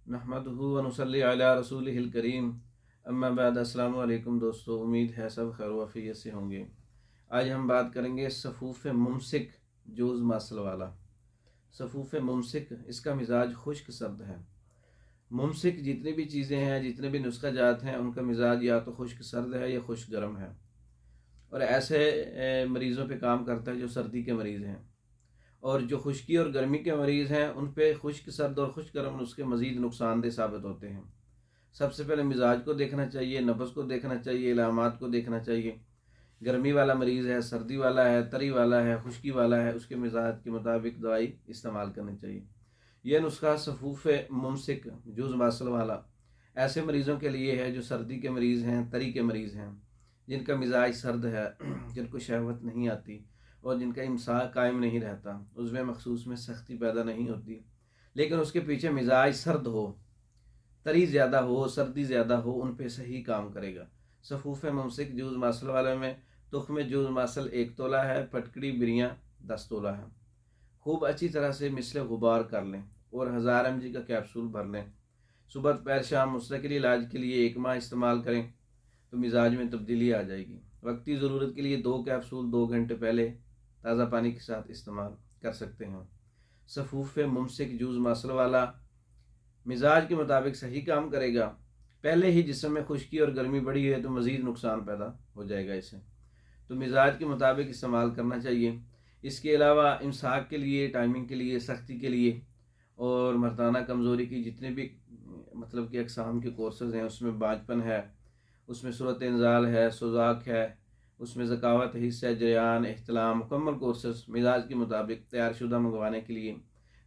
नहमदुहु व नुसल्ली अला रसूलिहिल करीम अम्मा बाद। अस्सलामु अलैकुम दोस्तों, उम्मीद है सब खैर वफ़ियत से होंगे। आज हम बात करेंगे सफ़ूफ़ मुमसिक जोज़ मासल वाला। सफ़ूफ़ मुमसिक, इसका मिजाज खुश्क सर्द है। मुमसिक जितनी भी चीज़ें हैं, जितने भी नुस्खा जात हैं, उनका मिजाज या तो खुश्क सर्द है या खुश्क गर्म है। और ऐसे मरीज़ों पे काम करता है जो सर्दी के मरीज़ हैं, और जो खुश्की और गर्मी के मरीज़ हैं उन पे खुश्क सर्द और खुश्क गर्म नुस्खे मज़ीद नुकसानदेह साबित होते हैं। सबसे पहले मिजाज को देखना चाहिए, नफ्स को देखना चाहिए, इलामात को देखना चाहिए। गर्मी वाला मरीज़ है, सर्दी वाला है, तरी वाला है, खुश्की वाला है, उसके मिजाज के मुताबिक दवाई इस्तेमाल करनी चाहिए। यह नुस्खा सफ़ूफ़ मुमसिक जूज़ मासल वाला ऐसे मरीज़ों के लिए है जो सर्दी के मरीज़ हैं, तरी के मरीज़ हैं, जिनका मिजाज सर्द है, जिनको शहवत नहीं आती और जिनका इमसाक कायम नहीं रहता, उज़्व मखसूस में सख्ती पैदा नहीं होती, लेकिन उसके पीछे मिजाज सर्द हो, तरी ज़्यादा हो, सर्दी ज़्यादा हो, उन पे सही काम करेगा। सफ़ूफ़ मुमसिक जूज़ मासल वाले में तुख्म जूज़ मासल 1 तोला है, फटकड़ी बिरियाँ 10 तोला है। खूब अच्छी तरह से मिसल गुबार कर लें और 1000 mg का कैप्सूल भर लें। सुबह दोपहर शाम मुस्तकिल इलाज के लिए 1 माह इस्तेमाल करें तो मिजाज में तब्दीली आ जाएगी। वक्ती ज़रूरत के लिए 2 कैप्सूल 2 घंटे पहले ताज़ा पानी के साथ इस्तेमाल कर सकते हैं। सफ़ूफ़ मुमसिक जूज़ मासल वाला मिजाज के मुताबिक सही काम करेगा। पहले ही जिस्म में खुश्की और गर्मी बढ़ी है तो मज़ीद नुकसान पैदा हो जाएगा इससे, तो मिजाज के मुताबिक इस्तेमाल करना चाहिए। इसके अलावा इमसाक के लिए, टाइमिंग के लिए, सख्ती के लिए और मर्दाना कमज़ोरी की जितने भी मतलब कि अक़साम के कोर्सेज़ हैं, उसमें बाँझपन है, उसमें सूरत इंज़ाल है, सुज़ाक है, उसमें ज़कावत, हिस्सा, जरियान, एहतलाम, मुकम्मल कोर्सेज़ मिजाज के मुताबिक तैयारशुदा मंगवाने के लिए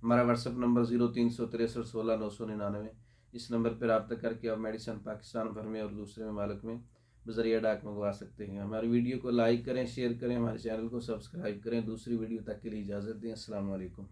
हमारा व्हाट्सअप नंबर 036316 999, इस नंबर पर रब्ता करके आप मेडिसन पाकिस्तान भर में और दूसरे ममालिक में बज़रिया डाक मंगवा सकते हैं। हमारी वीडियो को लाइक करें, शेयर करें, हमारे चैनल को सब्सक्राइब करें। दूसरी वीडियो तक के लिए इजाज़त दें। अस्सलाम वालेकुम।